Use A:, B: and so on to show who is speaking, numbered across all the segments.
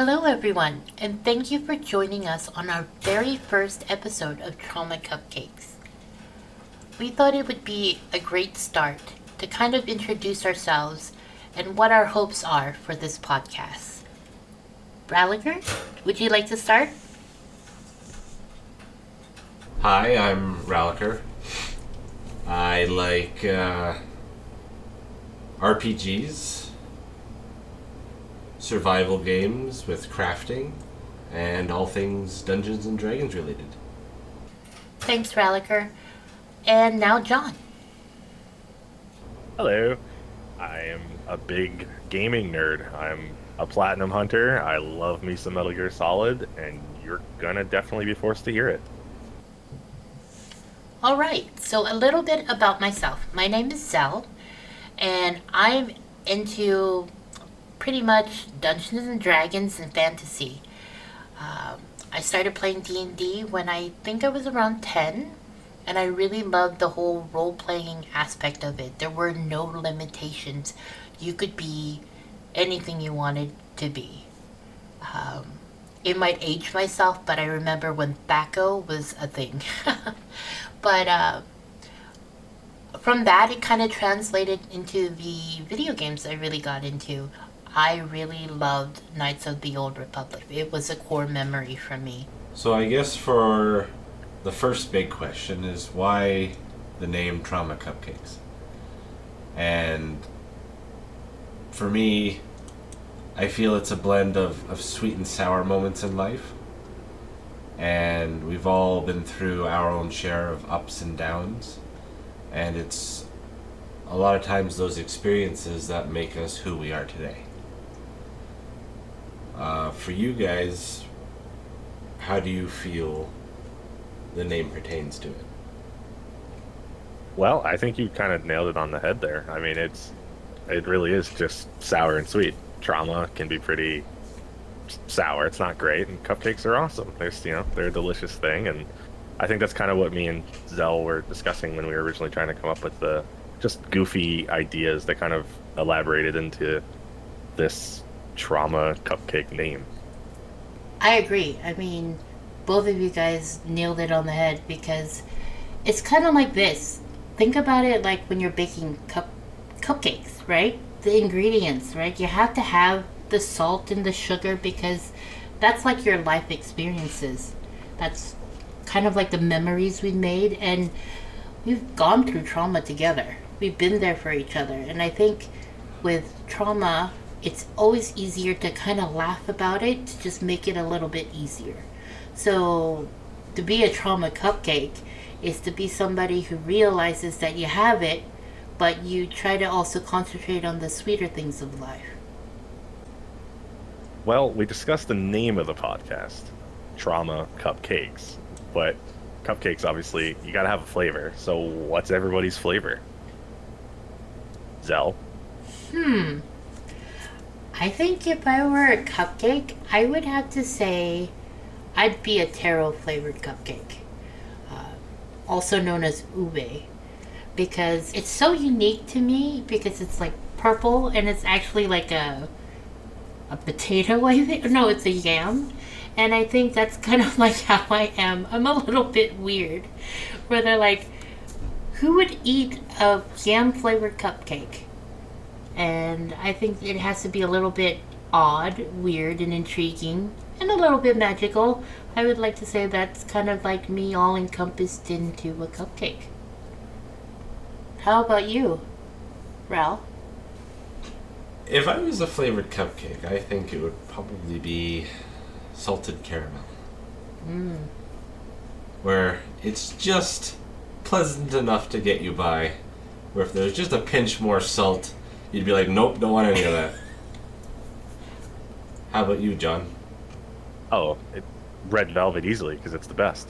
A: Hello, everyone, and thank you for joining us on our very first episode of Trauma Cupcakes. We thought it would be a great start to kind of introduce ourselves and what our hopes are for this podcast. Ralliger, would you like to start?
B: Hi, I'm Ralliker. I like RPGs, survival games with crafting, and all things Dungeons and Dragons related.
A: Thanks, Ralliker. And now John.
C: Hello. I am a big gaming nerd. I'm a platinum hunter. I love me some Metal Gear Solid, and you're gonna definitely be forced to hear it.
A: Alright, so a little bit about myself. My name is Zell, and I'm into pretty much Dungeons and Dragons and fantasy. I started playing D&D when I think I was around 10, and I really loved the whole role-playing aspect of it. There were no limitations. You could be anything you wanted to be. It might age myself, but I remember when THAC0 was a thing. But from that, it kind of translated into the video games I really got into. I really loved Knights of the Old Republic. It was a core memory for me.
B: So I guess for the first big question is why the name Trauma Cupcakes? And for me, I feel it's a blend of sweet and sour moments in life. And we've all been through our own share of ups and downs. And it's a lot of times those experiences that make us who we are today. For you guys, how do you feel the name pertains to it?
C: Well, I think you kind of nailed it on the head there. I mean, it really is just sour and sweet. Trauma can be pretty sour. It's not great, and cupcakes are awesome. They're a delicious thing, and I think that's kind of what me and Zell were discussing when we were originally trying to come up with the just goofy ideas that kind of elaborated into this Trauma Cupcake name.
A: I agree. I mean, both of you guys nailed it on the head because it's kind of like this. Think about it like when you're baking cupcakes, right? The ingredients, right? You have to have the salt and the sugar because that's like your life experiences. That's kind of like the memories we made, and we've gone through trauma together. We've been there for each other, and I think with trauma, it's always easier to kind of laugh about it to just make it a little bit easier. So to be a trauma cupcake is to be somebody who realizes that you have it, but you try to also concentrate on the sweeter things of life.
C: Well, we discussed the name of the podcast, Trauma Cupcakes, but cupcakes, obviously, you gotta have a flavor. So what's everybody's flavor? Zell?
A: I think if I were a cupcake, I would have to say I'd be a taro flavored cupcake, also known as ube, because it's so unique to me because it's like purple and it's actually like a potato, I think. No, it's a yam. And I think that's kind of like how I am. I'm a little bit weird. Where they're like, who would eat a yam flavored cupcake? And I think it has to be a little bit odd, weird, and intriguing, and a little bit magical. I would like to say that's kind of like me all encompassed into a cupcake. How about you, Ral?
B: If I was a flavored cupcake, I think it would probably be salted caramel. Where it's just pleasant enough to get you by. Where if there's just a pinch more salt, you'd be like, nope, don't want any of that. How about you, John?
C: Red velvet easily, because it's the best.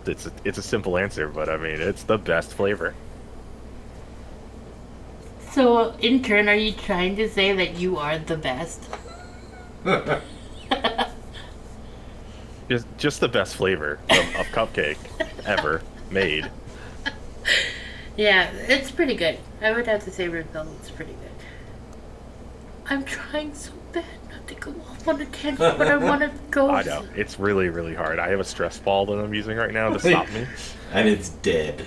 C: It's a simple answer, but I mean, it's the best flavor.
A: So, in turn, are you trying to say that you are the best?
C: Just the best flavor of cupcake ever made.
A: Yeah, it's pretty good. I would have to say red velvet's pretty good. I'm trying so bad not to go off on a tangent, but I want to go.
C: I know. It's really, really hard. I have a stress ball that I'm using right now to stop me.
B: And it's dead.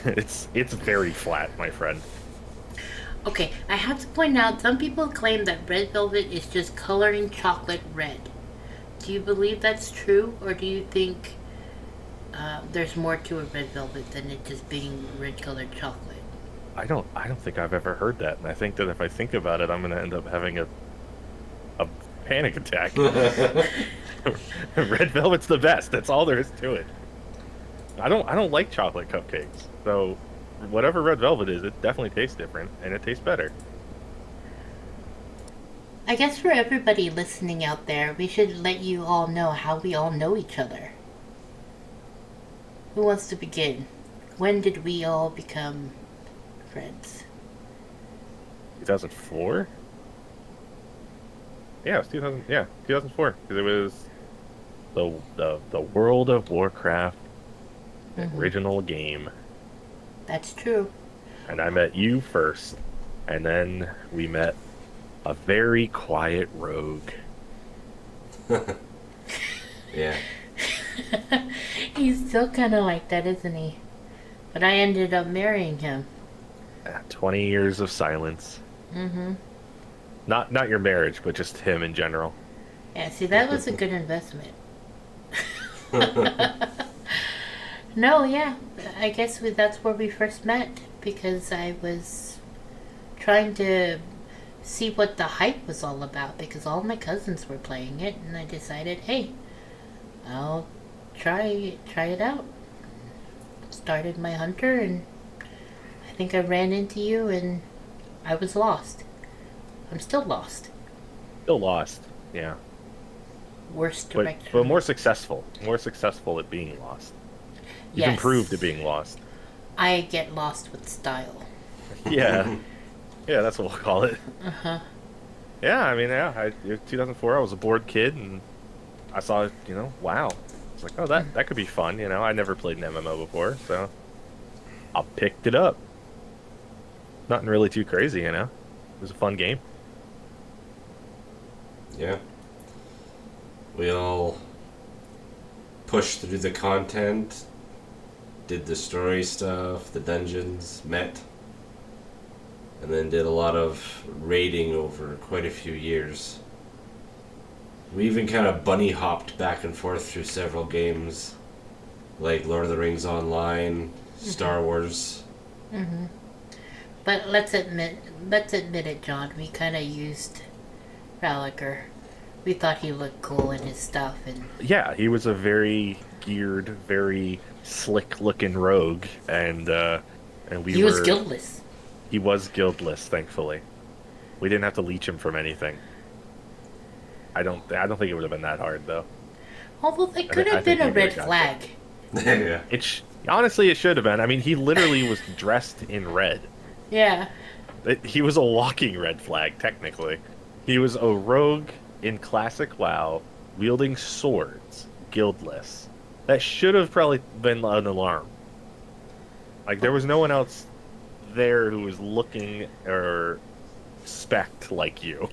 C: It's very flat, my friend.
A: Okay, I have to point out, some people claim that red velvet is just coloring chocolate red. Do you believe that's true, or do you think there's more to a red velvet than it just being red colored chocolate?
C: I don't think I've ever heard that, and I think that if I think about it, I'm gonna end up having a panic attack. Red velvet's the best. That's all there is to it. I don't like chocolate cupcakes, so whatever red velvet is, it definitely tastes different, and it tastes better.
A: I guess for everybody listening out there, we should let you all know how we all know each other. Who wants to begin? When did we all become friends?
C: 2004? Yeah, it was 2000. Yeah, 2004. Because it was the World of Warcraft original game,
A: That's true.
C: and I met you first, and then we met a very quiet rogue.
B: Yeah.
A: He's still kind of like that, isn't he? But I ended up marrying him.
C: 20 years of silence.
A: Mm-hmm.
C: Not your marriage, but just him in general.
A: Yeah, see, that was a good investment. No, yeah. I guess that's where we first met, because I was trying to see what the hype was all about, because all my cousins were playing it, and I decided, hey, I'll try it out. Started my hunter, and I think I ran into you, and I was lost. I'm still lost.
C: Still lost. Yeah.
A: Worst
C: But
A: direction.
C: more successful. More successful at being lost. You've
A: Yes.
C: improved at being lost.
A: I get lost with style.
C: Yeah. Yeah, that's what we'll call it.
A: Uh-huh.
C: Yeah, I mean, yeah, 2004, I was a bored kid, and I saw, wow. It's like, oh, that could be fun, I never played an MMO before, so I picked it up. Nothing really too crazy, It was a fun game.
B: Yeah. We all pushed through the content, did the story stuff, the dungeons, met, and then did a lot of raiding over quite a few years. We even kind of bunny hopped back and forth through several games, like Lord of the Rings Online, Star Wars.
A: Mm-hmm. But let's admit it, John. We kind of used Ralliker. We thought he looked cool in his stuff, and
C: Yeah, he was a very geared, very slick-looking rogue, and
A: he was guildless.
C: He was guildless, thankfully. We didn't have to leech him from anything. I don't think it would have been that hard, though.
A: Although it could have
C: think
A: been a
C: we
A: red
C: got
A: flag.
B: Yeah.
C: Honestly, it should have been. I mean, he literally was dressed in red.
A: Yeah.
C: He was a walking red flag, technically. He was a rogue in classic WoW, wielding swords, guildless. That should have probably been an alarm. Like, there was no one else there who was looking or spect like you.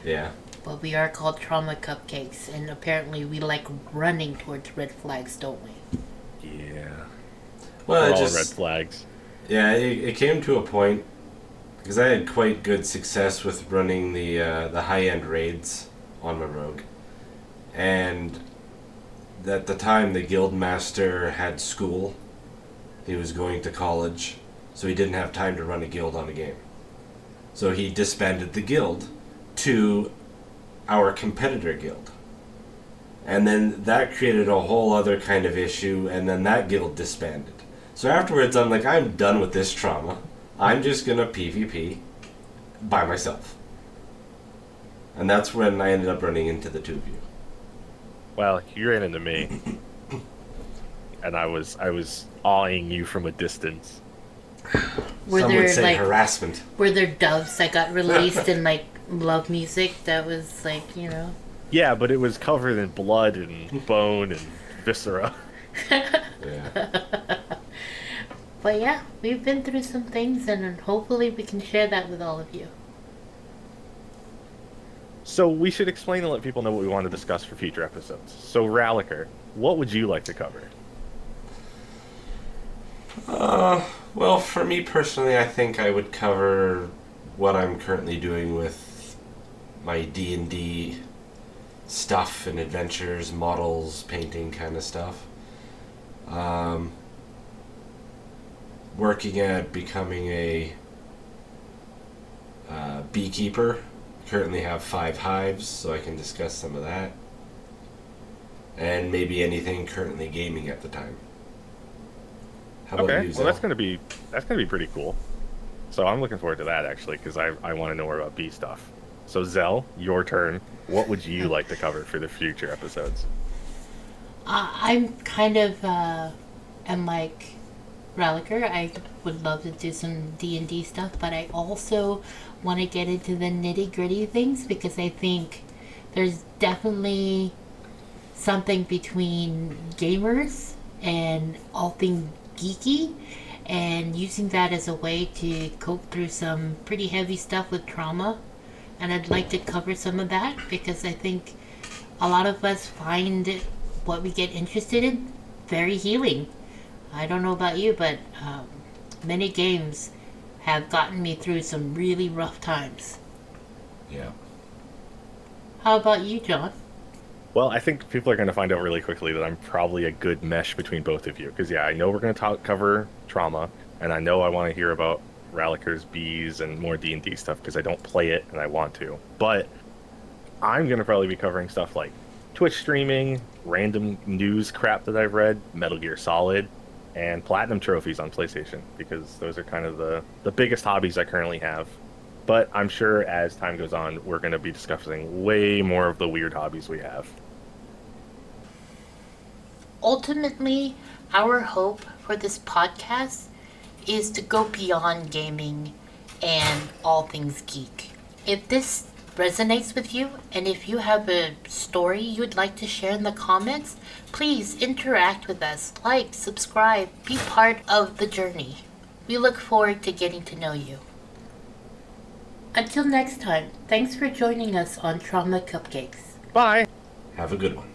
B: Yeah.
A: But we are called Trauma Cupcakes, and apparently we like running towards red flags, don't we?
C: Yeah.
B: Well,
C: We're
B: it
C: all
B: just
C: red flags.
B: Yeah, it came to a point because I had quite good success with running the high-end raids on my rogue, and at the time the guild master had school. He was going to college, so he didn't have time to run a guild on a game. So he disbanded the guild to our competitor guild. And then that created a whole other kind of issue, and then that guild disbanded. So afterwards, I'm like, I'm done with this trauma. I'm just gonna PvP by myself. And that's when I ended up running into the two of you.
C: Well, you ran into me, and I was awing you from a distance.
A: Were
B: Some
A: there
B: would say
A: like
B: harassment.
A: were there doves that got released in like love music that was like,
C: Yeah, but it was covered in blood and bone and viscera.
B: Yeah.
A: But yeah, we've been through some things, and hopefully we can share that with all of you.
C: So we should explain and let people know what we want to discuss for future episodes. So Ralliker, what would you like to cover?
B: Well, for me personally, I think I would cover what I'm currently doing with my D&D stuff and adventures, models, painting kind of stuff. Working at becoming a beekeeper. Currently have 5 hives, so I can discuss some of that. And maybe anything currently gaming at the time. How about
C: Okay,
B: you,
C: well
B: Zell?
C: that's gonna be pretty cool. So I'm looking forward to that actually because I want to know more about bee stuff. So Zell, your turn. What would you like to cover for the future episodes?
A: I'm kind of am like Reliker. I would love to do some D&D stuff, but I also want to get into the nitty gritty things because I think there's definitely something between gamers and all things geeky, and using that as a way to cope through some pretty heavy stuff with trauma. And I'd like to cover some of that because I think a lot of us find what we get interested in very healing. I don't know about you, but many games have gotten me through some really rough times.
B: Yeah.
A: How about you, John?
C: Well, I think people are going to find out really quickly that I'm probably a good mesh between both of you. Because, yeah, I know we're going to cover trauma, and I know I want to hear about Ralliker's bees and more D&D stuff because I don't play it and I want to. But I'm going to probably be covering stuff like Twitch streaming, random news crap that I've read, Metal Gear Solid, and platinum trophies on PlayStation because those are kind of the biggest hobbies I currently have. But I'm sure as time goes on, we're going to be discussing way more of the weird hobbies we have.
A: Ultimately, our hope for this podcast is to go beyond gaming and all things geek. If this resonates with you, and if you have a story you'd like to share in the comments, please interact with us, like, subscribe, be part of the journey. We look forward to getting to know you. Until next time, thanks for joining us on Trauma Cupcakes.
C: Bye!
B: Have a good one.